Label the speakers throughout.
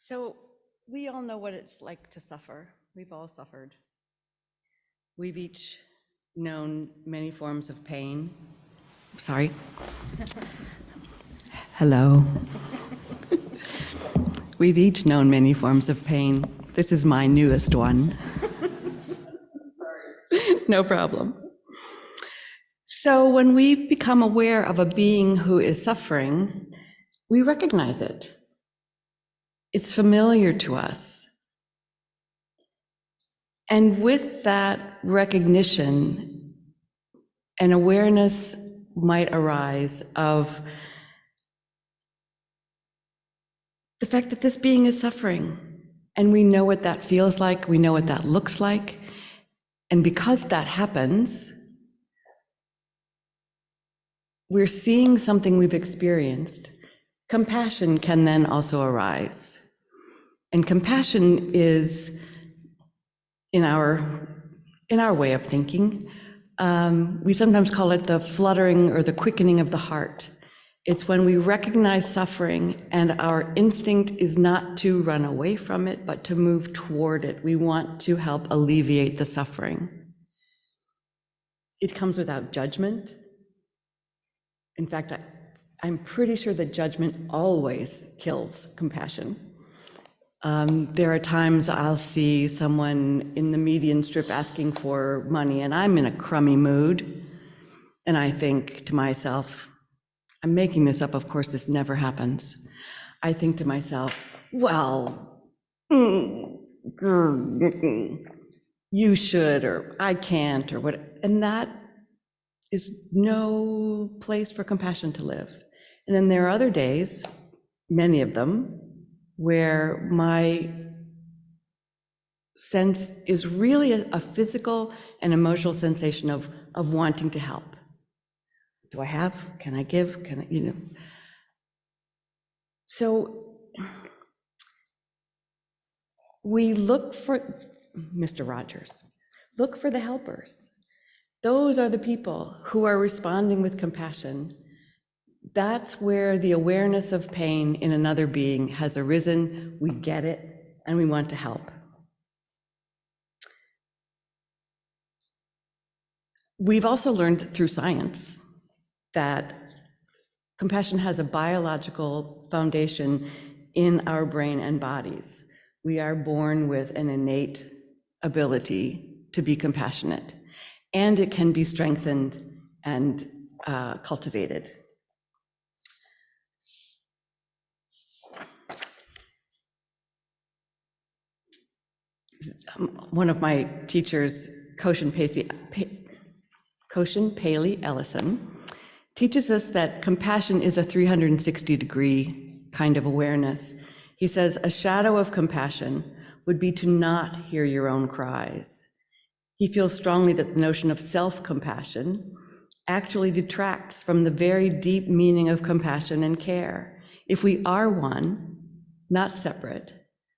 Speaker 1: So we all know what it's like to suffer. We've all suffered. We've each known many forms of pain. Sorry. Hello. We've each known many forms of pain. This is my newest one. Sorry. No problem. So when we become aware of a being who is suffering, we recognize it. It's familiar to us. And with that recognition, an awareness might arise of the fact that this being is suffering. And we know what that feels like, we know what that looks like. And because that happens, we're seeing something we've experienced. Compassion can then also arise. And compassion is, in our way of thinking, we sometimes call it the fluttering or the quickening of the heart. It's when we recognize suffering and our instinct is not to run away from it, but to move toward it. We want to help alleviate the suffering. It comes without judgment. In fact, I'm pretty sure that judgment always kills compassion. There are times I'll see someone in the median strip asking for money and I'm in a crummy mood. And I think to myself, I'm making this up, of course, this never happens. I think to myself, well, you should, or I can't, or what, and that is no place for compassion to live. And then there are other days, many of them, where my sense is really a physical and emotional sensation of wanting to help. Do I have? Can I give? Can I, So we look for, Mr. Rogers, look for the helpers. Those are the people who are responding with compassion. That's where the awareness of pain in another being has arisen. We get it, and we want to help. We've also learned through science that compassion has a biological foundation in our brain and bodies. We are born with an innate ability to be compassionate, and it can be strengthened and cultivated. One of my teachers, Koshin Paley Ellison, teaches us that compassion is a 360-degree kind of awareness. He says, a shadow of compassion would be to not hear your own cries. He feels strongly that the notion of self-compassion actually detracts from the very deep meaning of compassion and care. If we are one, not separate,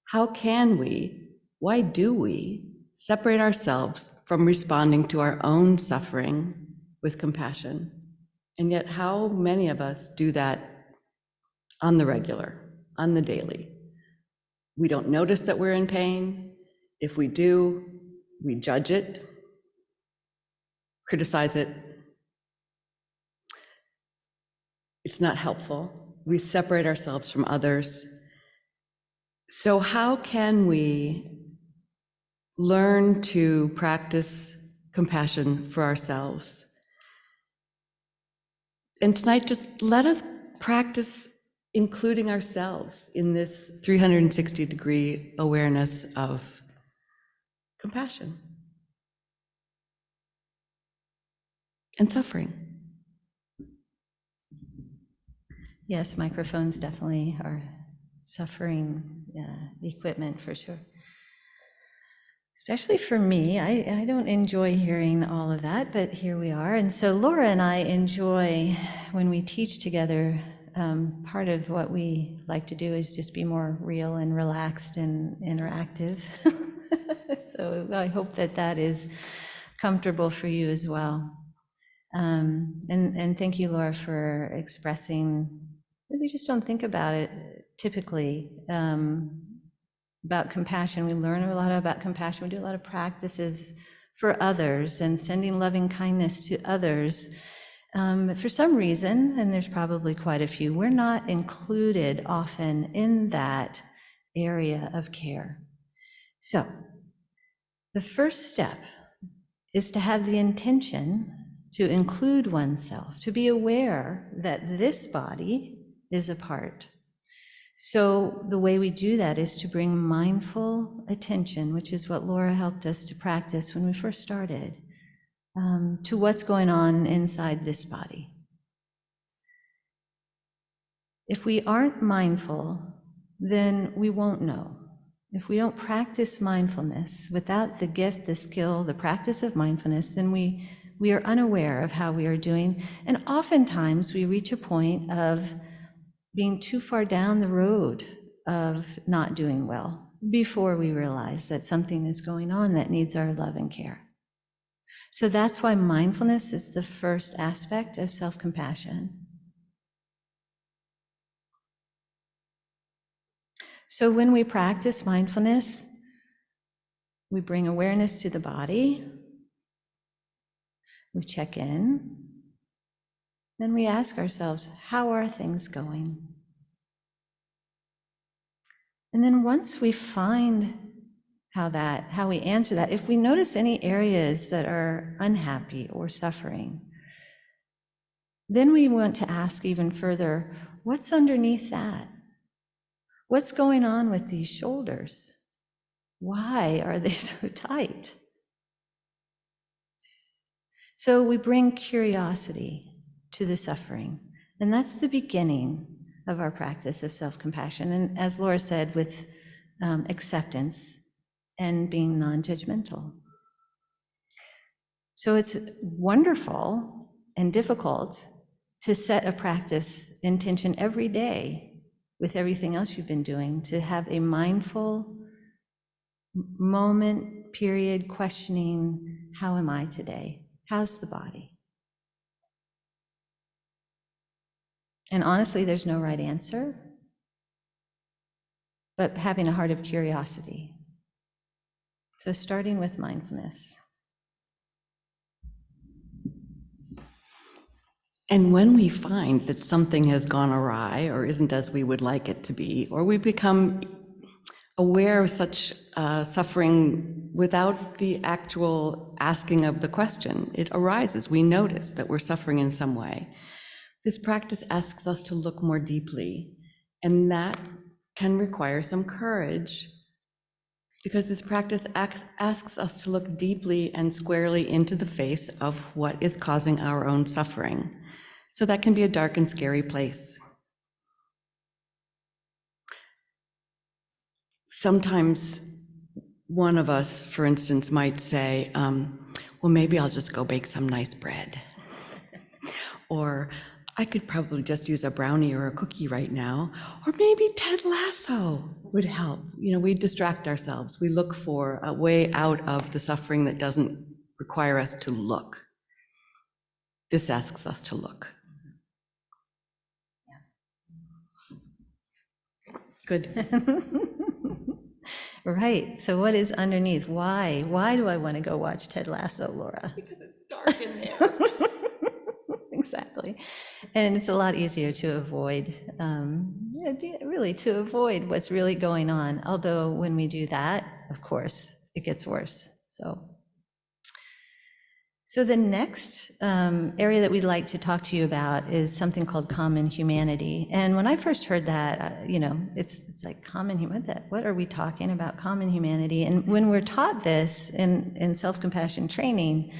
Speaker 1: how can we, why do we separate ourselves from responding to our own suffering with compassion? And yet, how many of us do that on the regular, on the daily? We don't notice that we're in pain. If we do, we judge it, criticize it. It's not helpful. We separate ourselves from others. So how can we learn to practice compassion for ourselves? And tonight, just let us practice including ourselves in this 360-degree awareness of compassion and suffering.
Speaker 2: Yes, microphones definitely are suffering equipment for sure. Especially for me, I don't enjoy hearing all of that, but here we are. And so Laura and I enjoy, when we teach together, part of what we like to do is just be more real and relaxed and interactive. So I hope that that is comfortable for you as well. And thank you, Laura, for expressing, we just don't think about it typically, about compassion. We learn a lot about compassion. We do a lot of practices for others and sending loving kindness to others. But for some reason, and there's probably quite a few, we're not included often in that area of care. So the first step is to have the intention to include oneself, to be aware that this body is a part. So the way we do that is to bring mindful attention, which is what Laura helped us to practice when we first started, to what's going on inside this body. If we aren't mindful, then we won't know. If we don't practice mindfulness, without the gift, the skill, the practice of mindfulness, then we are unaware of how we are doing. And oftentimes we reach a point of being too far down the road of not doing well before we realize that something is going on that needs our love and care. So that's why mindfulness is the first aspect of self-compassion. So when we practice mindfulness, we bring awareness to the body, we check in, then we ask ourselves, how are things going? And then once we find how we answer that, if we notice any areas that are unhappy or suffering, then we want to ask even further, what's underneath that? What's going on with these shoulders? Why are they so tight? So we bring curiosity to the suffering, and that's the beginning of our practice of self-compassion. And as Laura said, with acceptance and being non-judgmental. So it's wonderful and difficult to set a practice intention every day with everything else you've been doing, to have a mindful moment, period, questioning, how am I today? How's the body? And honestly, there's no right answer, but having a heart of curiosity. So starting with mindfulness.
Speaker 1: And when we find that something has gone awry or isn't as we would like it to be, or we become aware of such suffering without the actual asking of the question, it arises. We notice that we're suffering in some way. This practice asks us to look more deeply, and that can require some courage, because this practice asks us to look deeply and squarely into the face of what is causing our own suffering. So that can be a dark and scary place. Sometimes one of us, for instance, might say, well, maybe I'll just go bake some nice bread. Or I could probably just use a brownie or a cookie right now. Or maybe Ted Lasso would help. We distract ourselves. We look for a way out of the suffering that doesn't require us to look. This asks us to look. Good.
Speaker 2: Right, so what is underneath? Why do I want to go watch Ted Lasso, Laura?
Speaker 1: Because it's dark in there.
Speaker 2: Exactly. And it's a lot easier to avoid, really to avoid what's really going on. Although when we do that, of course, it gets worse. So the next area that we'd like to talk to you about is something called common humanity. And when I first heard that, it's like common humanity. What are we talking about, common humanity? And when we're taught this in self-compassion training,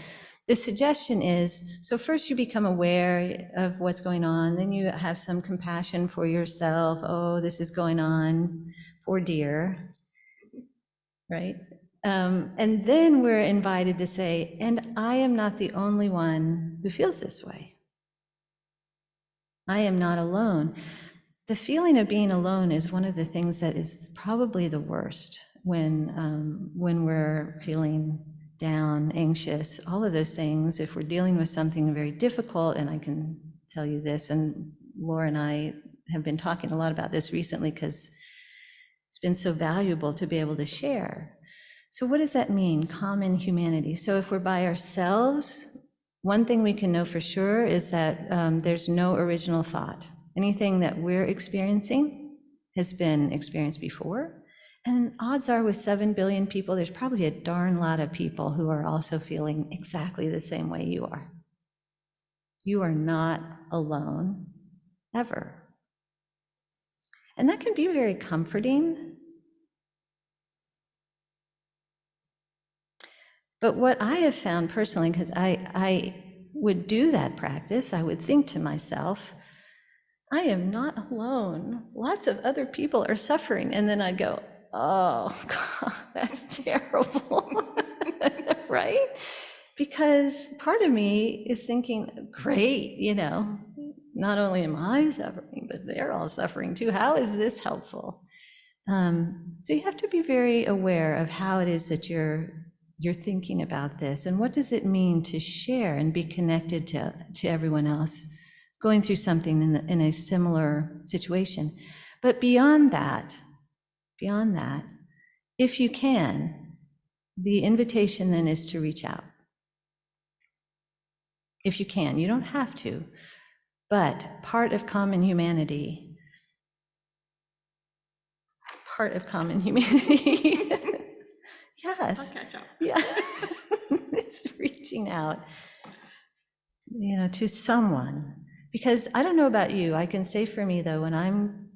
Speaker 2: the suggestion is, so first you become aware of what's going on, then you have some compassion for yourself. Oh, this is going on, poor dear, right? And then we're invited to say, and I am not the only one who feels this way. I am not alone. The feeling of being alone is one of the things that is probably the worst when we're feeling down, anxious, all of those things. If we're dealing with something very difficult, and I can tell you this, and Laura and I have been talking a lot about this recently because it's been so valuable to be able to share. So what does that mean, common humanity? So if we're by ourselves, one thing we can know for sure is that there's no original thought. Anything that we're experiencing has been experienced before. And odds are with 7 billion people, there's probably a darn lot of people who are also feeling exactly the same way you are. You are not alone, ever. And that can be very comforting. But what I have found personally, because I would do that practice, I would think to myself, I am not alone. Lots of other people are suffering. And then I'd go, oh, God, that's terrible, right? Because part of me is thinking, great, not only am I suffering, but they're all suffering too. How is this helpful? So you have to be very aware of how it is that you're thinking about this, and what does it mean to share and be connected to everyone else going through something in a similar situation. But beyond that, if you can, the invitation then is to reach out. If you can, you don't have to, but part of common humanity, yes.
Speaker 1: I'll catch up.
Speaker 2: Yeah. It's reaching out, to someone. Because I don't know about you, I can say for me though, when I'm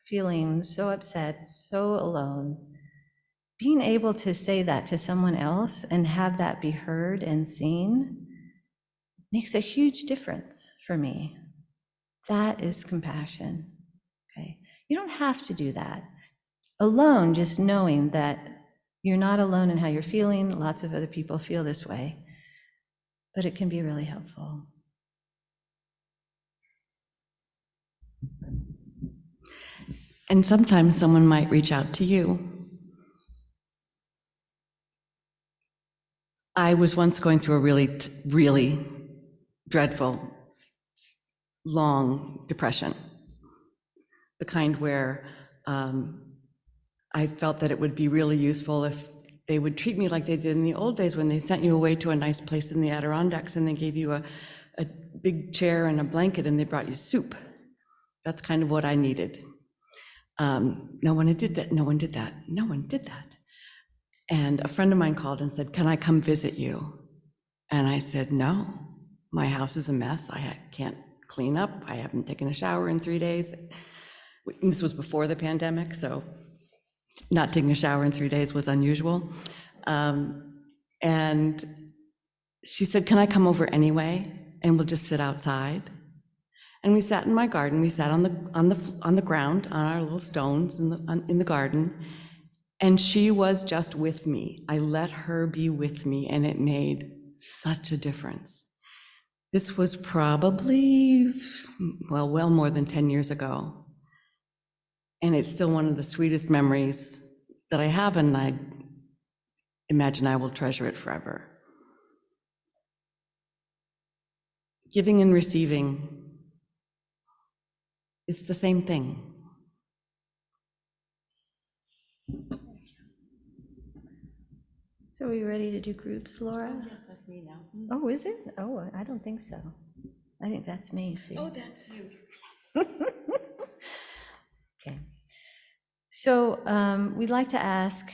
Speaker 2: feeling so upset, so alone, being able to say that to someone else and have that be heard and seen makes a huge difference for me. That is compassion, okay? You don't have to do that. Alone, just knowing that you're not alone in how you're feeling, lots of other people feel this way, but it can be really helpful.
Speaker 1: And sometimes someone might reach out to you. I was once going through a really dreadful, long depression. The kind where I felt that it would be really useful if they would treat me like they did in the old days when they sent you away to a nice place in the Adirondacks and they gave you a big chair and a blanket and they brought you soup. That's kind of what I needed. No one did that. And a friend of mine called and said, "Can I come visit you?" And I said, "No, my house is a mess. I can't clean up. I haven't taken a shower in 3 days." This was before the pandemic, so not taking a shower in 3 days was unusual. And she said, "Can I come over anyway? And we'll just sit outside." And we sat in my garden. We sat on the ground, on our little stones in the garden. And she was just with me. I let her be with me, and it made such a difference. This was probably, well more than 10 years ago. And it's still one of the sweetest memories that I have, and I imagine I will treasure it forever. Giving and receiving, it's the same thing.
Speaker 2: So are we ready to do groups, Laura?
Speaker 1: Oh, yes, that's me now.
Speaker 2: Oh, is it? Oh, I don't think so. I think that's me, see.
Speaker 1: Oh, that's you.
Speaker 2: Okay. So we'd like to ask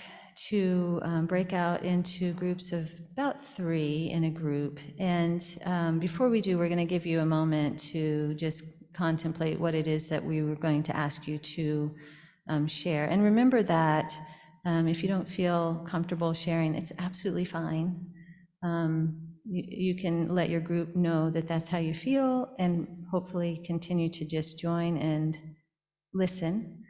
Speaker 2: to break out into groups of about 3 in a group. And before we do, we're going to give you a moment to just contemplate what it is that we were going to ask you to share. And remember that if you don't feel comfortable sharing, it's absolutely fine. You can let your group know that that's how you feel, and hopefully continue to just join and listen.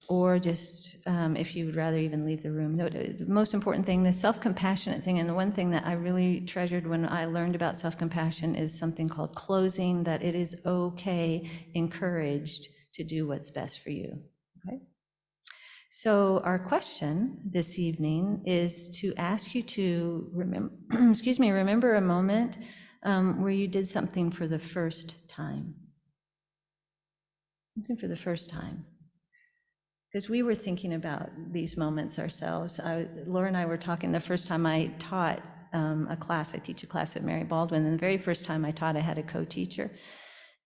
Speaker 2: Or just, if you would rather even leave the room. The most important thing, the self-compassionate thing, and the one thing that I really treasured when I learned about self-compassion is something called closing, that it is okay, encouraged to do what's best for you, okay? So our question this evening is to ask you to remember a moment where you did something for the first time. Something for the first time. because we were thinking about these moments ourselves. Laura and I were talking the first time I taught a class. I teach a class at Mary Baldwin, and the very first time I taught, I had a co-teacher.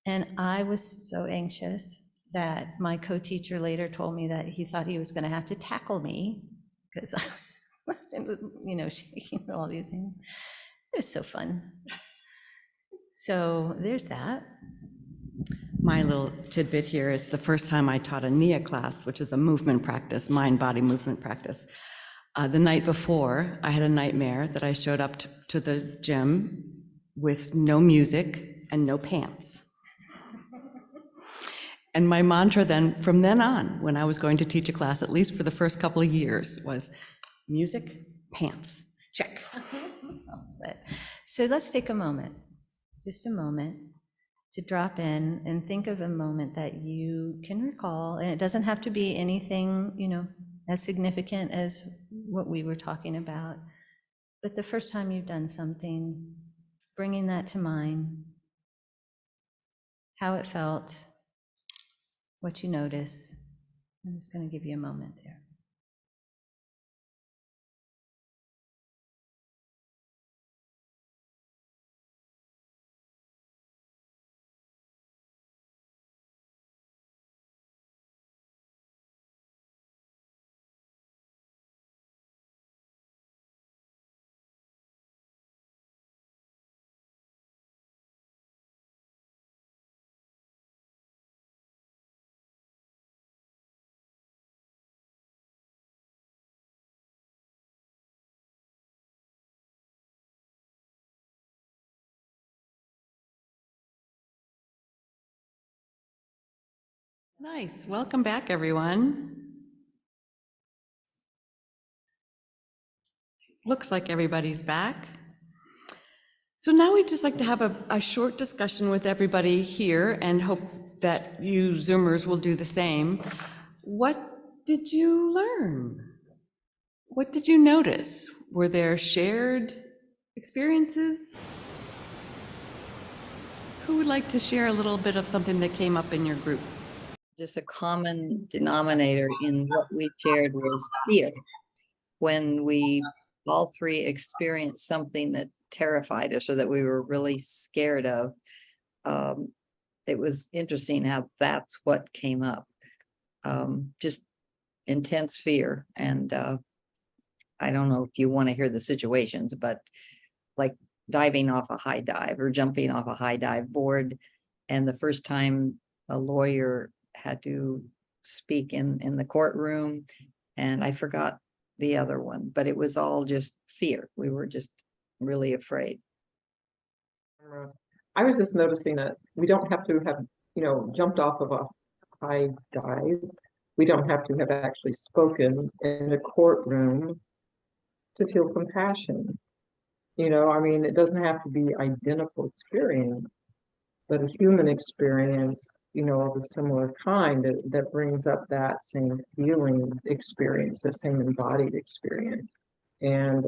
Speaker 2: And I was so anxious that my co-teacher later told me that he thought he was going to have to tackle me because I was, shaking all these things. It was so fun. So there's that.
Speaker 1: My little tidbit here is the first time I taught a NIA class, which is a movement practice, mind-body movement practice. The night before, I had a nightmare that I showed up to the gym with no music and no pants. And my mantra then, from then on, when I was going to teach a class, at least for the first couple of years, was music, pants, check.
Speaker 2: So let's take a moment, just a moment, to drop in and think of a moment that you can recall. And it doesn't have to be anything, as significant as what we were talking about. But the first time you've done something, bringing that to mind, how it felt, what you notice. I'm just going to give you a moment there.
Speaker 1: Nice. Welcome back, everyone. Looks like everybody's back. So now we'd just like to have a short discussion with everybody here and hope that you Zoomers will do the same. What did you learn? What did you notice? Were there shared experiences? Who would like to share a little bit of something that came up in your group?
Speaker 3: Just a common denominator in what we shared was fear. When we all three experienced something that terrified us or that we were really scared of, it was interesting how that's what came up. Just intense fear. And I don't know if you want to hear the situations, but like diving off a high dive or jumping off a high dive board. And the first time a lawyer had to speak in the courtroom, and I forgot the other one, but it was all just fear. We were just really afraid.
Speaker 4: I was just noticing that we don't have to have, jumped off of a high dive. We don't have to have actually spoken in a courtroom to feel compassion. It doesn't have to be identical experience, but a human experience, of a similar kind that brings up that same feeling experience, the same embodied experience. And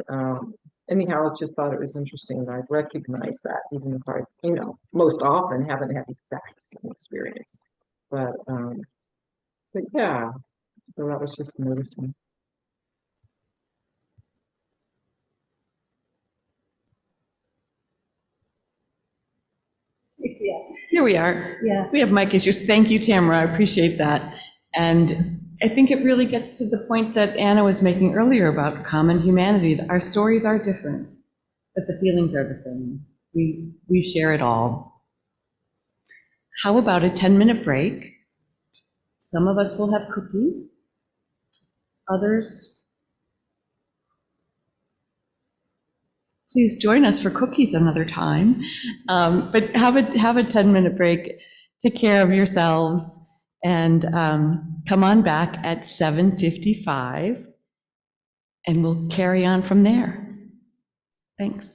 Speaker 4: anyhow, I just thought it was interesting that I recognized that, even if I, most often haven't had the exact same experience. But yeah, so that was just noticing.
Speaker 1: Yeah. Here we are.
Speaker 2: Yeah.
Speaker 1: We have mic issues. Thank you, Tamara. I appreciate that. And I think it really gets to the point that Anna was making earlier about common humanity. Our stories are different, but the feelings are the same. We share it all. How about a 10-minute break? Some of us will have cookies. Others, please join us for cookies another time. But have a 10-minute break. Take care of yourselves, and come on back at 7:55, and we'll carry on from there. Thanks.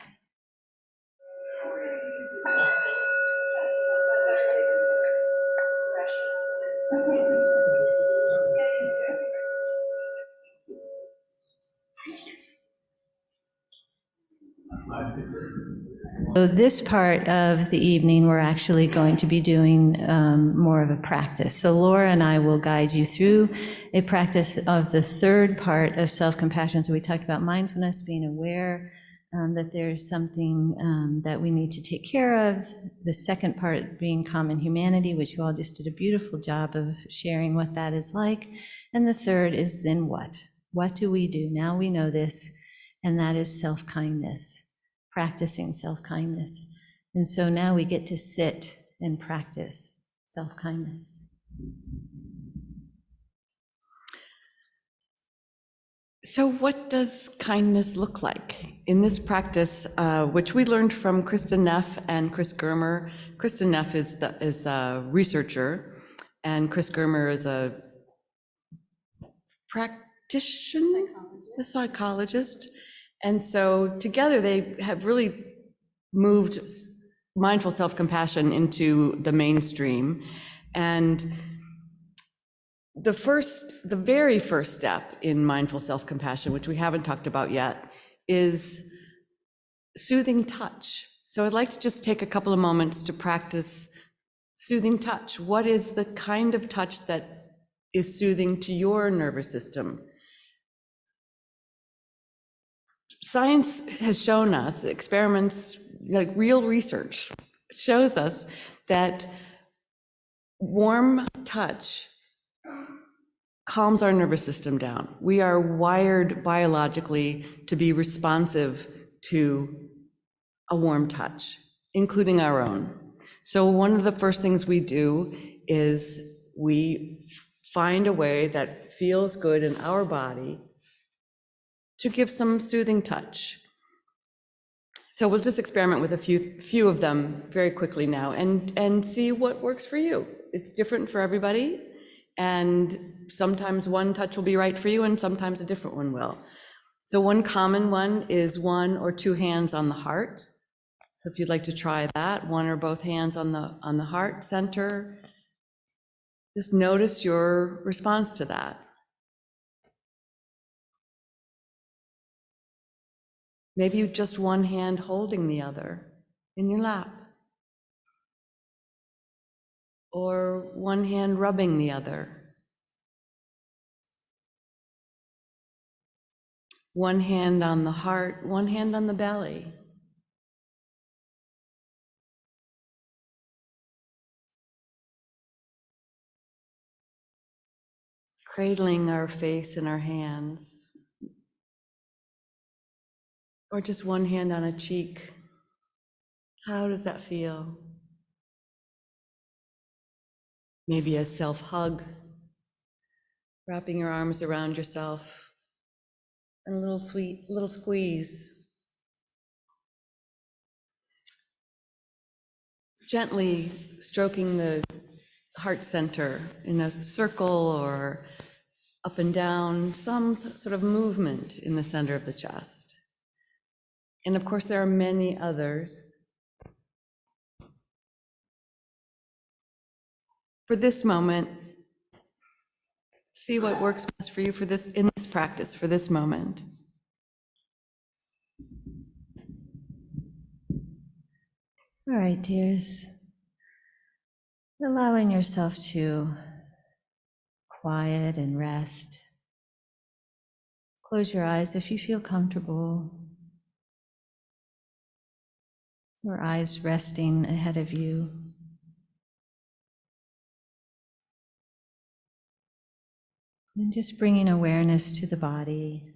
Speaker 2: So this part of the evening, we're actually going to be doing more of a practice. So Laura and I will guide you through a practice of the third part of self-compassion. So we talked about mindfulness, being aware that there's something that we need to take care of. The second part being common humanity, which you all just did a beautiful job of sharing what that is like. And the third is then what? What do we do? Now we know this, and that is self-kindness. Practicing self-kindness. And so now we get to sit and practice self-kindness.
Speaker 1: So what does kindness look like? In this practice, which we learned from Krista Neff and Chris Germer. Krista Neff is a researcher, and Chris Germer is a practitioner, a psychologist. And so together they have really moved mindful self-compassion into the mainstream. And the very first step in mindful self-compassion, which we haven't talked about yet, is soothing touch. So I'd like to just take a couple of moments to practice soothing touch. What is the kind of touch that is soothing to your nervous system? Science has shown us, experiments, like real research, shows us that warm touch calms our nervous system down. We are wired biologically to be responsive to a warm touch, including our own. So one of the first things we do is we find a way that feels good in our body to give some soothing touch. So we'll just experiment with a few of them very quickly now and see what works for you. It's different for everybody, and sometimes one touch will be right for you and sometimes a different one will. So one common one is 1 or 2 hands on the heart. So if you'd like to try that, 1 or both hands on the heart center, just notice your response to that. Maybe you just one hand holding the other in your lap, or one hand rubbing the other. One hand on the heart, one hand on the belly. Cradling our face in our hands, or just one hand on a cheek. How does that feel? Maybe a self-hug, wrapping your arms around yourself, and a little squeeze. Gently stroking the heart center in a circle or up and down, some sort of movement in the center of the chest. And of course, there are many others. For this moment, see what works best for you in this practice, for this moment.
Speaker 2: All right, dears. Allowing yourself to quiet and rest. Close your eyes if you feel comfortable. Or eyes resting ahead of you. And just bringing awareness to the body.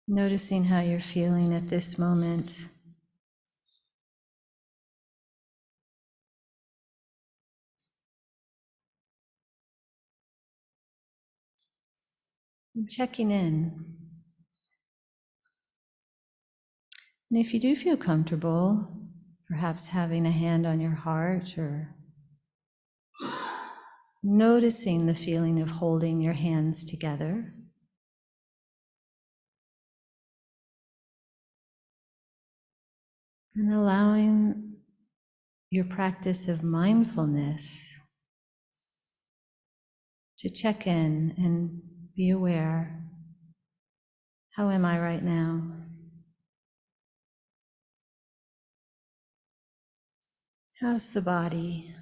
Speaker 2: Noticing how you're feeling at this moment. And checking in. And if you do feel comfortable, perhaps having a hand on your heart or noticing the feeling of holding your hands together. And allowing your practice of mindfulness to check in and be aware. How am I right now? How's the body?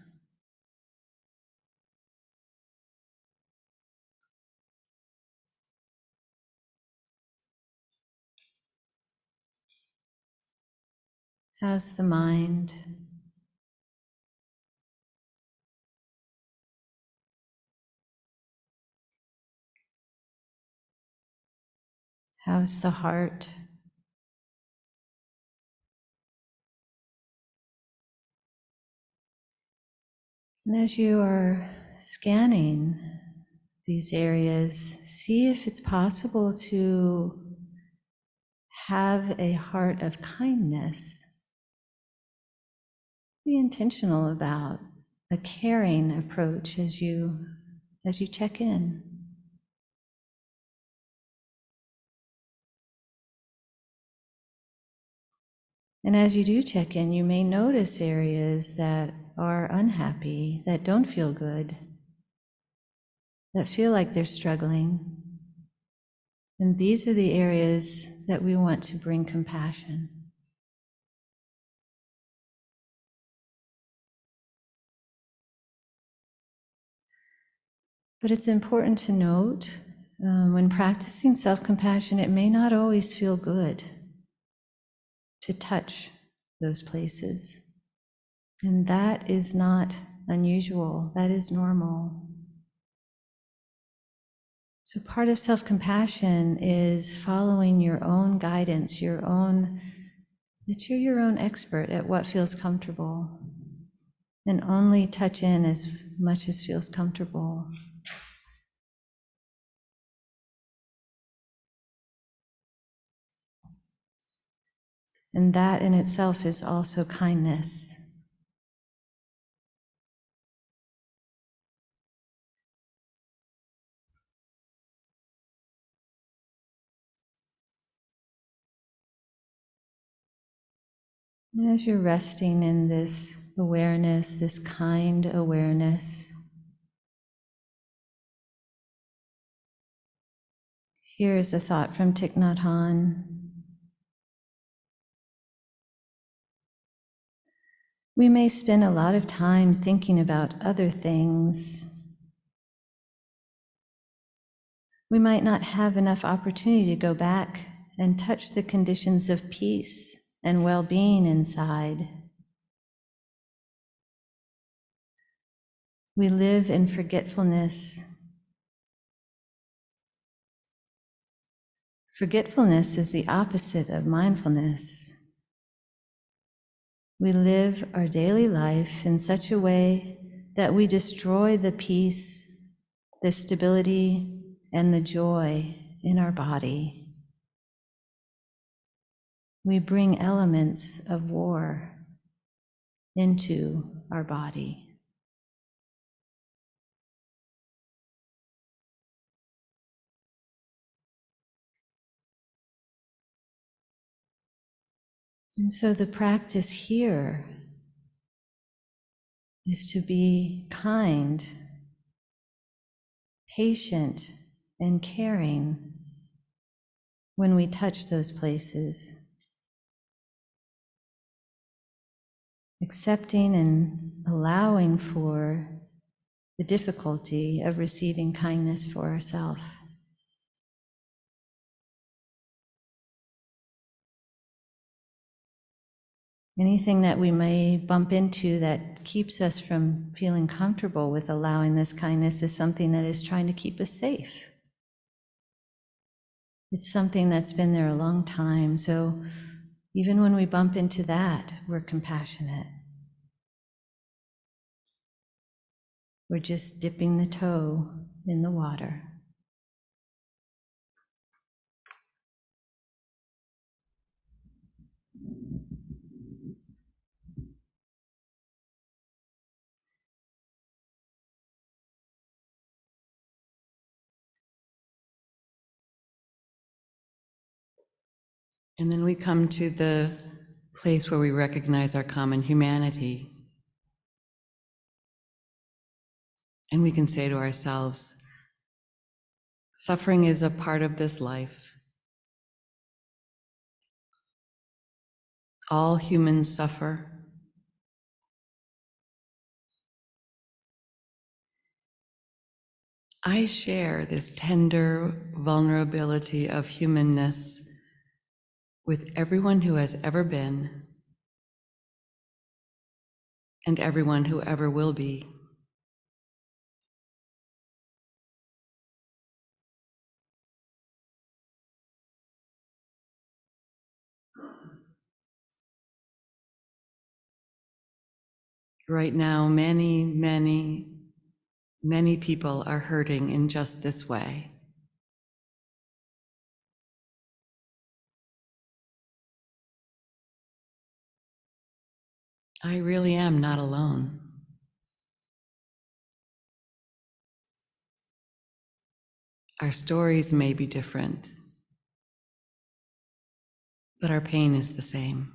Speaker 2: How's the mind? How's the heart? And as you are scanning these areas, see if it's possible to have a heart of kindness. Be intentional about a caring approach as you check in. And as you do check in, you may notice areas that are unhappy, that don't feel good, that feel like they're struggling. And these are the areas that we want to bring compassion. But it's important to note, when practicing self-compassion, it may not always feel good to touch those places. And that is not unusual, that is normal. So part of self-compassion is following your own guidance, that you're your own expert at what feels comfortable, and only touch in as much as feels comfortable. And that in itself is also kindness. And as you're resting in this awareness, this kind awareness, here is a thought from Thich Nhat Hanh. We may spend a lot of time thinking about other things. We might not have enough opportunity to go back and touch the conditions of peace and well-being inside. We live in forgetfulness. Forgetfulness is the opposite of mindfulness. We live our daily life in such a way that we destroy the peace, the stability, and the joy in our body. We bring elements of war into our body. And so the practice here is to be kind, patient, and caring when we touch those places. Accepting and allowing for the difficulty of receiving kindness for ourselves. Anything that we may bump into that keeps us from feeling comfortable with allowing this kindness is something that is trying to keep us safe. It's something that's been there a long time, so even when we bump into that, we're compassionate. We're just dipping the toe in the water.
Speaker 1: And then we come to the place where we recognize our common humanity. And we can say to ourselves, Suffering is a part of this life. All humans suffer. I share this tender vulnerability of humanness with everyone who has ever been and everyone who ever will be. Right now, many, many, many people are hurting in just this way. I really am not alone. Our stories may be different, but our pain is the same.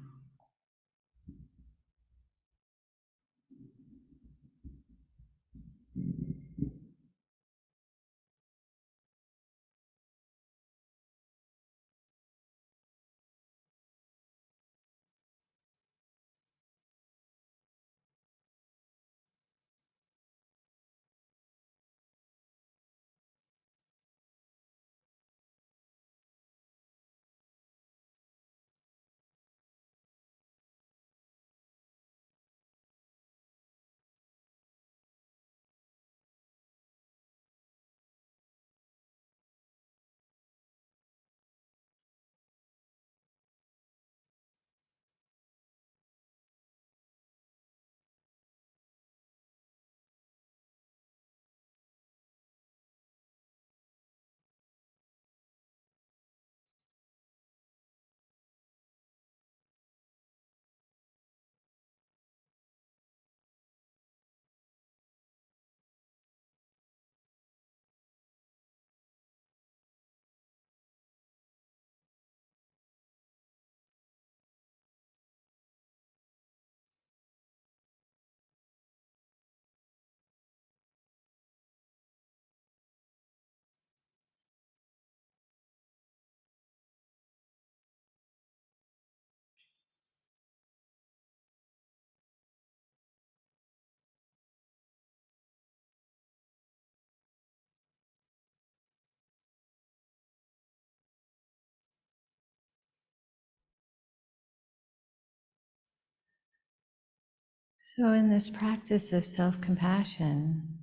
Speaker 2: So, in this practice of self-compassion,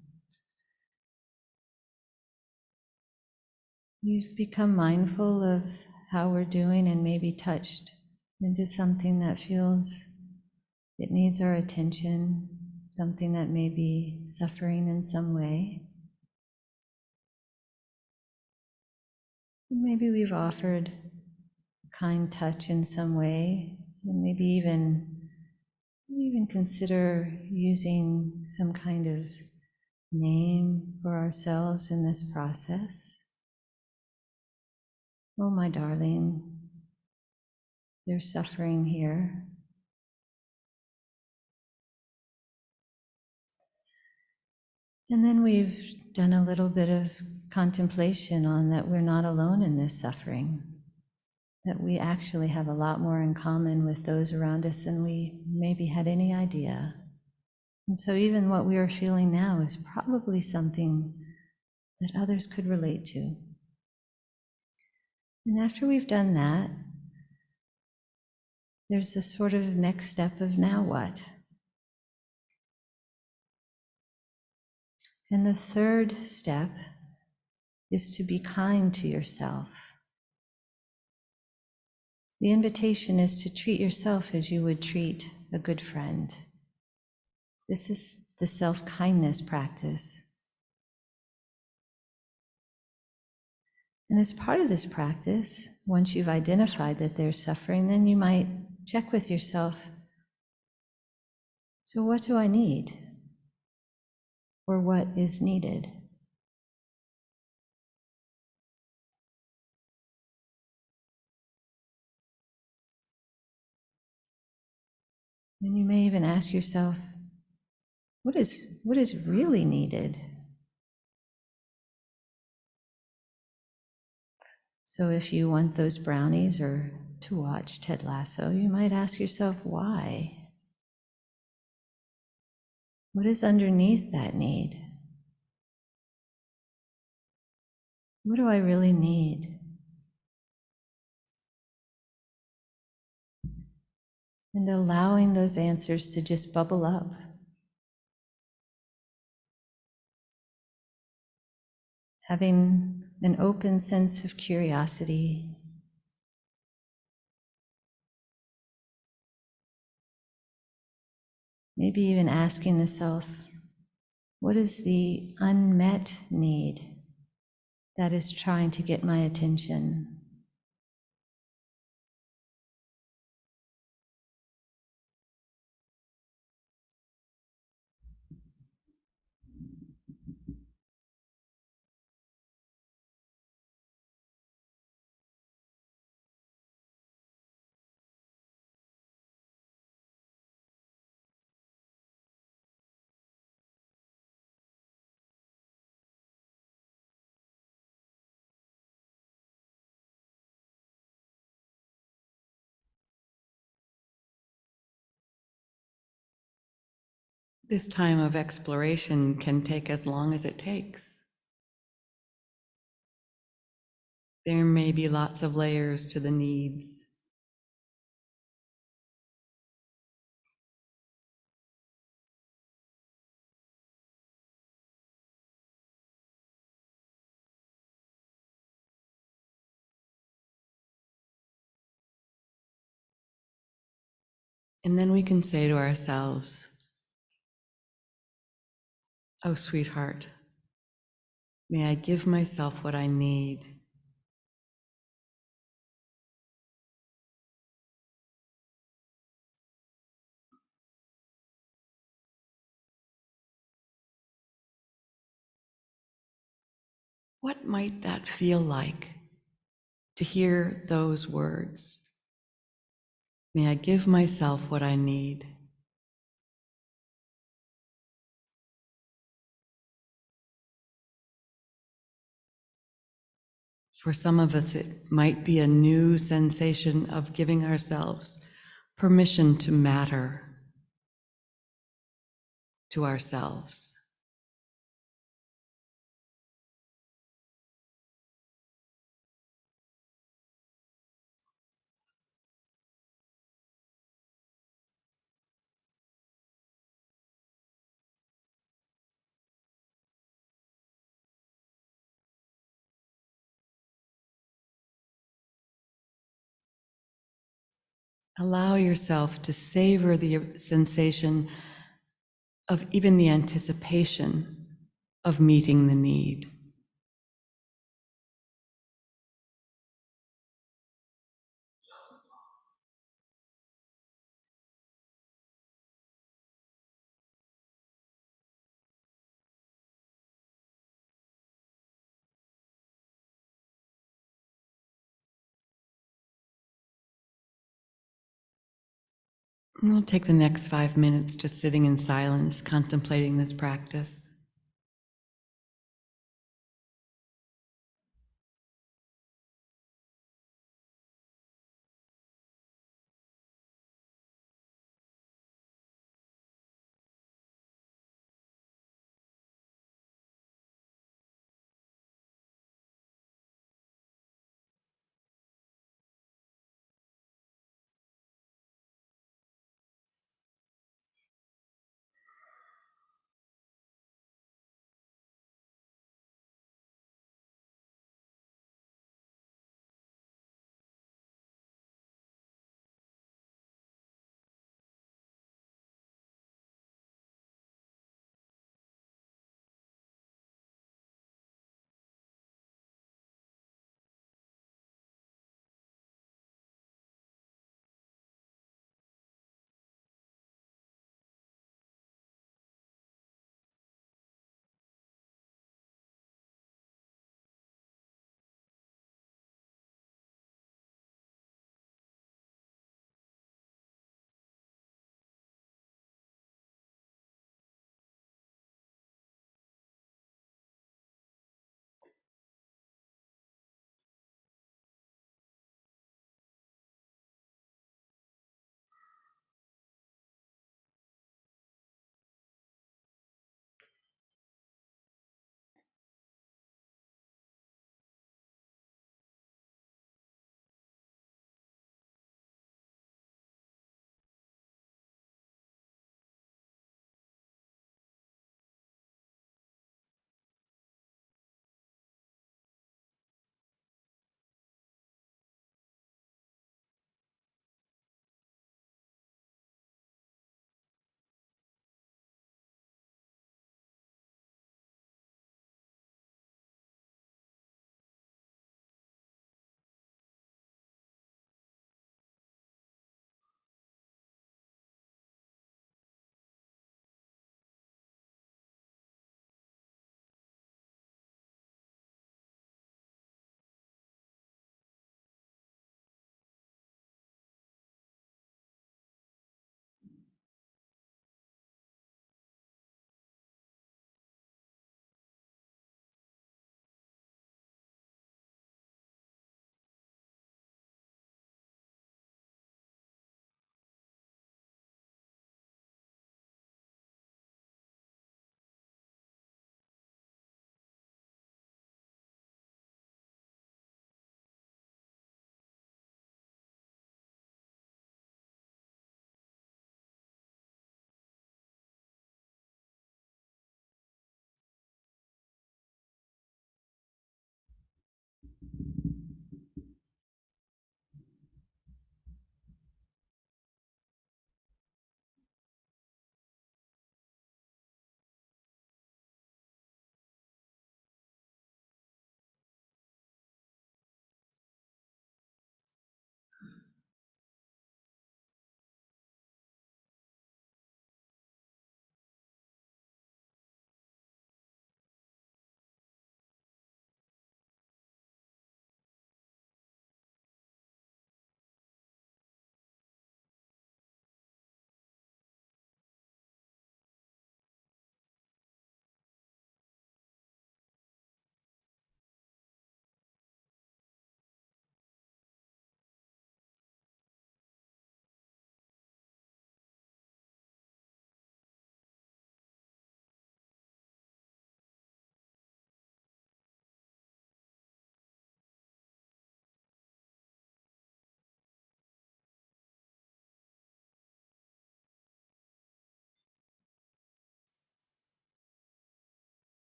Speaker 2: we've become mindful of how we're doing and maybe touched into something that feels it needs our attention, something that may be suffering in some way. Maybe we've offered a kind touch in some way, and maybe even consider using some kind of name for ourselves in this process. Oh, my darling, there's suffering here. And then we've done a little bit of contemplation on that we're not alone in this suffering, that we actually have a lot more in common with those around us than we maybe had any idea. And so even what we are feeling now is probably something that others could relate to. And after we've done that, there's this sort of next step of now what? And the third step is to be kind to yourself. The invitation is to treat yourself as you would treat a good friend. This is the self-kindness practice. And as part of this practice, once you've identified that there's suffering, then you might check with yourself, so what do I need? Or what is needed? And you may even ask yourself, what is really needed? So if you want those brownies or to watch Ted Lasso, you might ask yourself, why? What is underneath that need? What do I really need? And allowing those answers to just bubble up. Having an open sense of curiosity. Maybe even asking the self, what is the unmet need that is trying to get my attention?
Speaker 1: This time of exploration can take as long as it takes. There may be lots of layers to the needs. And then we can say to ourselves, oh, sweetheart, may I give myself what I need. What might that feel like to hear those words? May I give myself what I need. For some of us, it might be a new sensation of giving ourselves permission to matter to ourselves. Allow yourself to savor the sensation of even the anticipation of meeting the need. And we'll take the next 5 minutes just sitting in silence, contemplating this practice.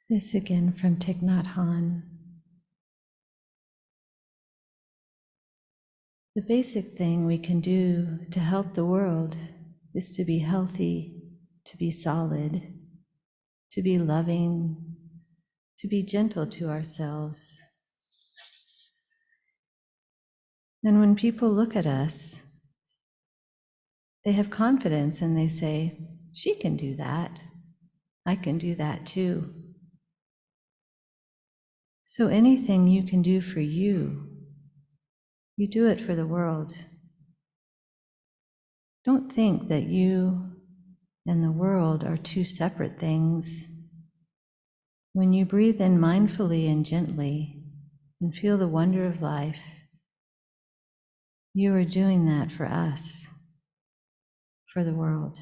Speaker 2: This again from Thich Nhat Hanh. The basic thing we can do to help the world is to be healthy, to be solid, to be loving, to be gentle to ourselves. And when people look at us, they have confidence and they say, she can do that. I can do that too. So anything you can do for you, you do it for the world. Don't think that you and the world are two separate things. When you breathe in mindfully and gently and feel the wonder of life, you are doing that for us, for the world.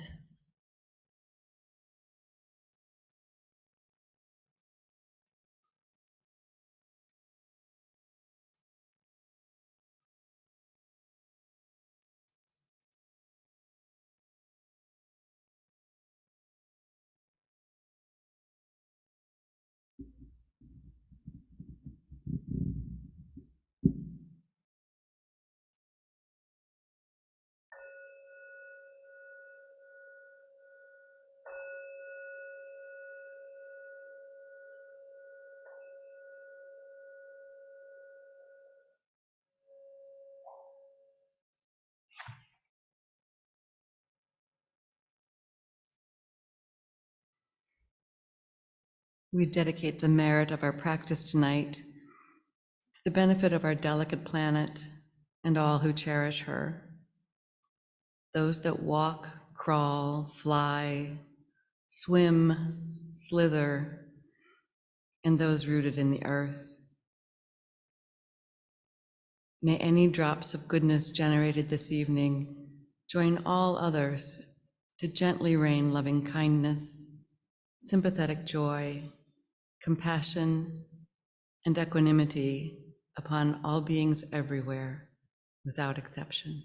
Speaker 1: We dedicate the merit of our practice tonight to the benefit of our delicate planet and all who cherish her. Those that walk, crawl, fly, swim, slither, and those rooted in the earth. May any drops of goodness generated this evening join all others to gently rain loving kindness, sympathetic joy, compassion, and equanimity upon all beings everywhere, without exception.